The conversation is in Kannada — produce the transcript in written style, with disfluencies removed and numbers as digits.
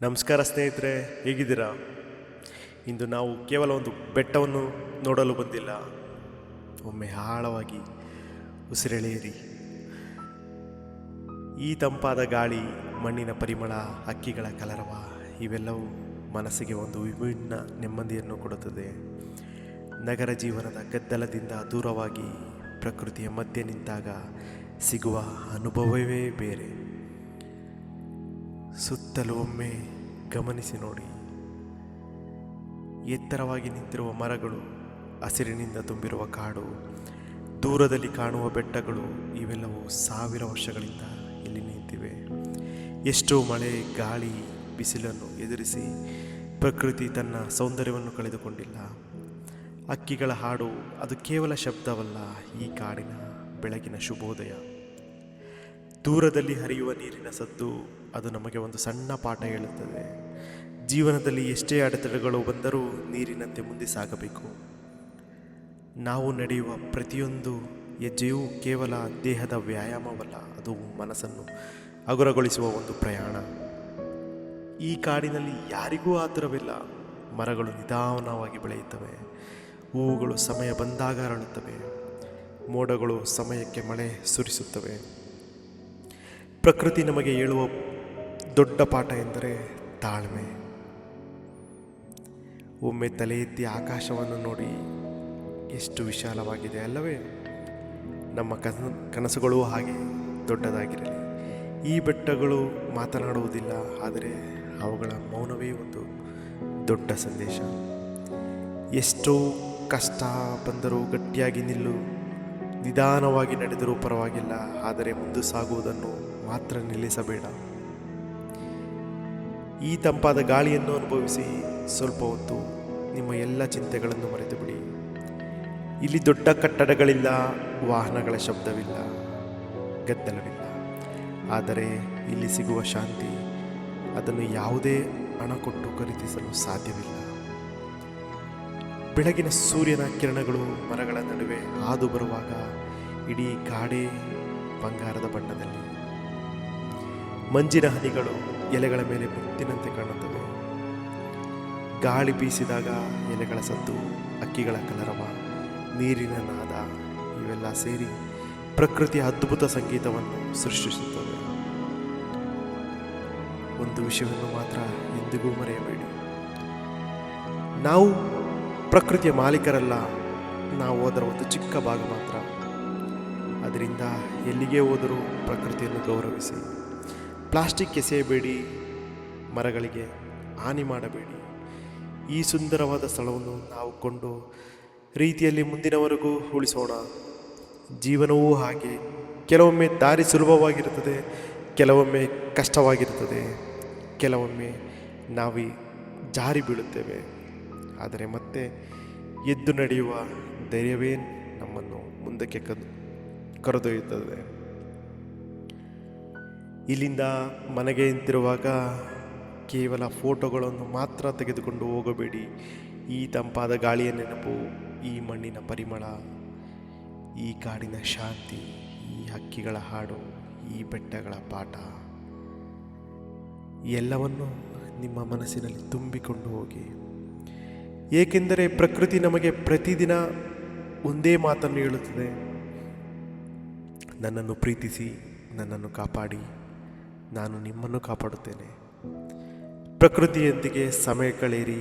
ನಮಸ್ಕಾರ ಸ್ನೇಹಿತರೆ, ಹೇಗಿದ್ದೀರಾ? ಇಂದು ನಾವು ಕೇವಲ ಒಂದು ಬೆಟ್ಟವನ್ನು ನೋಡಲು ಬಂದಿಲ್ಲ. ಒಮ್ಮೆ ಆಳವಾಗಿ ಉಸಿರೆಳೆಯಿರಿ. ಈ ತಂಪಾದ ಗಾಳಿ, ಮಣ್ಣಿನ ಪರಿಮಳ, ಹಕ್ಕಿಗಳ ಕಲರವ ಇವೆಲ್ಲವೂ ಮನಸ್ಸಿಗೆ ಒಂದು ವಿಭಿನ್ನ ನೆಮ್ಮದಿಯನ್ನು ಕೊಡುತ್ತದೆ. ನಗರ ಜೀವನದ ಗದ್ದಲದಿಂದ ದೂರವಾಗಿ ಪ್ರಕೃತಿಯ ಮಧ್ಯೆ ನಿಂತಾಗ ಸಿಗುವ ಅನುಭವವೇ ಬೇರೆ. ಸುತ್ತಲೂ ಒಮ್ಮೆ ಗಮನಿಸಿ ನೋಡಿ. ಎತ್ತರವಾಗಿ ನಿಂತಿರುವ ಮರಗಳು, ಹಸಿರಿನಿಂದ ತುಂಬಿರುವ ಕಾಡು, ದೂರದಲ್ಲಿ ಕಾಣುವ ಬೆಟ್ಟಗಳು ಇವೆಲ್ಲವೂ 1000 ವರ್ಷಗಳಿಂದ ಇಲ್ಲಿ ನಿಂತಿವೆ. ಎಷ್ಟೋ ಮಳೆ, ಗಾಳಿ, ಬಿಸಿಲನ್ನು ಎದುರಿಸಿ ಪ್ರಕೃತಿ ತನ್ನ ಸೌಂದರ್ಯವನ್ನು ಕಳೆದುಕೊಂಡಿಲ್ಲ. ಹಕ್ಕಿಗಳ ಹಾಡು ಅದು ಕೇವಲ ಶಬ್ದವಲ್ಲ, ಈ ಕಾಡಿನ ಬೆಳಗಿನ ಶುಭೋದಯ. ದೂರದಲ್ಲಿ ಹರಿಯುವ ನೀರಿನ ಸದ್ದು ಅದು ನಮಗೆ ಒಂದು ಸಣ್ಣ ಪಾಠ ಹೇಳುತ್ತದೆ. ಜೀವನದಲ್ಲಿ ಎಷ್ಟೇ ಅಡೆತಡೆಗಳು ಬಂದರೂ ನೀರಿನಂತೆ ಮುಂದೆ ಸಾಗಬೇಕು. ನಾವು ನಡೆಯುವ ಪ್ರತಿಯೊಂದು ಹೆಜ್ಜೆಯೂ ಕೇವಲ ದೇಹದ ವ್ಯಾಯಾಮವಲ್ಲ, ಅದು ಮನಸ್ಸನ್ನು ಹಗುರಗೊಳಿಸುವ ಒಂದು ಪ್ರಯಾಣ. ಈ ಕಾಡಿನಲ್ಲಿ ಯಾರಿಗೂ ಆತುರವಿಲ್ಲ. ಮರಗಳು ನಿಧಾನವಾಗಿ ಬೆಳೆಯುತ್ತವೆ, ಹೂವುಗಳು ಸಮಯ ಬಂದಾಗ ಅರಳುತ್ತವೆ, ಮೋಡಗಳು ಸಮಯಕ್ಕೆ ಮಳೆ ಸುರಿಸುತ್ತವೆ. ಪ್ರಕೃತಿ ನಮಗೆ ಹೇಳುವ ದೊಡ್ಡ ಪಾಠ ಎಂದರೆ ತಾಳ್ಮೆ. ಒಮ್ಮೆ ತಲೆ ಎತ್ತಿ ಆಕಾಶವನ್ನು ನೋಡಿ, ಎಷ್ಟು ವಿಶಾಲವಾಗಿದೆ ಅಲ್ಲವೇ? ನಮ್ಮ ಕನಸುಗಳು ಹಾಗೆ ದೊಡ್ಡದಾಗಿರಲಿ. ಈ ಬೆಟ್ಟಗಳು ಮಾತನಾಡುವುದಿಲ್ಲ, ಆದರೆ ಅವುಗಳ ಮೌನವೇ ಒಂದು ದೊಡ್ಡ ಸಂದೇಶ. ಎಷ್ಟೋ ಕಷ್ಟ ಬಂದರೂ ಗಟ್ಟಿಯಾಗಿ ನಿಲ್ಲು. ನಿಧಾನವಾಗಿ ನಡೆದರೂ ಪರವಾಗಿಲ್ಲ, ಆದರೆ ಮುಂದೆ ಸಾಗುವುದನ್ನು ಮಾತ್ರ ನಿಲ್ಲಿಸಬೇಡ. ಈ ತಂಪಾದ ಗಾಳಿಯನ್ನು ಅನುಭವಿಸಿ ಸ್ವಲ್ಪ ಹೊತ್ತು ನಿಮ್ಮ ಎಲ್ಲ ಚಿಂತೆಗಳನ್ನು ಮರೆತು ಬಿಡಿ. ಇಲ್ಲಿ ದೊಡ್ಡ ಕಟ್ಟಡಗಳಿಲ್ಲ, ವಾಹನಗಳ ಶಬ್ದವಿಲ್ಲ, ಗದ್ದಲವಿಲ್ಲ. ಆದರೆ ಇಲ್ಲಿ ಸಿಗುವ ಶಾಂತಿ ಅದನ್ನು ಯಾವುದೇ ಹಣ ಕೊಟ್ಟು ಖರೀದಿಸಲು ಸಾಧ್ಯವಿಲ್ಲ. ಬೆಳಗಿನ ಸೂರ್ಯನ ಕಿರಣಗಳು ಮರಗಳ ನಡುವೆ ಹಾದು ಬರುವಾಗ ಇಡೀ ಕಾಡೇ ಬಂಗಾರದ ಬಣ್ಣದಲ್ಲಿ. ಮಂಜಿನ ಹನಿಗಳು ಎಲೆಗಳ ಮೇಲೆ ಮುತ್ತಿನಂತೆ ಕಾಣುತ್ತವೆ. ಗಾಳಿ ಬೀಸಿದಾಗ ಎಲೆಗಳ ಸದ್ದು, ಹಕ್ಕಿಗಳ ಕಲರವ, ನೀರಿನ ನಾದ ಇವೆಲ್ಲ ಸೇರಿ ಪ್ರಕೃತಿಯ ಅದ್ಭುತ ಸಂಗೀತವನ್ನು ಸೃಷ್ಟಿಸುತ್ತವೆ. ಒಂದು ವಿಷಯವನ್ನು ಮಾತ್ರ ಎಂದಿಗೂ ಮರೆಯಬೇಡಿ. ನಾವು ಪ್ರಕೃತಿಯ ಮಾಲೀಕರಲ್ಲ, ನಾವು ಅದರ ಒಂದು ಚಿಕ್ಕ ಭಾಗ ಮಾತ್ರ. ಅದರಿಂದ ಎಲ್ಲಿಗೆ ಹೋದರೂ ಪ್ರಕೃತಿಯನ್ನು ಗೌರವಿಸಿ. ಪ್ಲಾಸ್ಟಿಕ್ ಎಸೆಯಬೇಡಿ, ಮರಗಳಿಗೆ ಹಾನಿ ಮಾಡಬೇಡಿ. ಈ ಸುಂದರವಾದ ಸ್ಥಳವನ್ನು ನಾವು ಕೊಂಡು ರೀತಿಯಲ್ಲಿ ಮುಂದಿನವರೆಗೂ ಉಳಿಸೋಣ. ಜೀವನವೂ ಹಾಗೆ, ಕೆಲವೊಮ್ಮೆ ದಾರಿ ಸುಲಭವಾಗಿರುತ್ತದೆ, ಕೆಲವೊಮ್ಮೆ ಕಷ್ಟವಾಗಿರುತ್ತದೆ, ಕೆಲವೊಮ್ಮೆ ನಾವು ಜಾರಿ ಬೀಳುತ್ತೇವೆ. ಆದರೆ ಮತ್ತೆ ಎದ್ದು ನಡೆಯುವ ಧೈರ್ಯವೇ ನಮ್ಮನ್ನು ಮುಂದಕ್ಕೆ ಕರೆದೊಯ್ಯುತ್ತದೆ. ಇಲ್ಲಿಂದ ಮನೆಗೆ ನಿಂತಿರುವಾಗ ಕೇವಲ ಫೋಟೋಗಳನ್ನು ಮಾತ್ರ ತೆಗೆದುಕೊಂಡು ಹೋಗಬೇಡಿ. ಈ ತಂಪಾದ ಗಾಳಿಯ ನೆನಪು, ಈ ಮಣ್ಣಿನ ಪರಿಮಳ, ಈ ಕಾಡಿನ ಶಾಂತಿ, ಈ ಹಕ್ಕಿಗಳ ಹಾಡು, ಈ ಬೆಟ್ಟಗಳ ಪಾಠ ಎಲ್ಲವನ್ನು ನಿಮ್ಮ ಮನಸ್ಸಿನಲ್ಲಿ ತುಂಬಿಕೊಂಡು ಹೋಗಿ. ಏಕೆಂದರೆ ಪ್ರಕೃತಿ ನಮಗೆ ಪ್ರತಿದಿನ ಒಂದೇ ಮಾತನ್ನು ಹೇಳುತ್ತದೆ: ನನ್ನನ್ನು ಪ್ರೀತಿಸಿ, ನನ್ನನ್ನು ಕಾಪಾಡಿ, ನಾನು ನಿಮ್ಮನ್ನು ಕಾಪಾಡುತ್ತೇನೆ. ಪ್ರಕೃತಿಯೊಂದಿಗೆ ಸಮಯ ಕಳೆಯಿರಿ,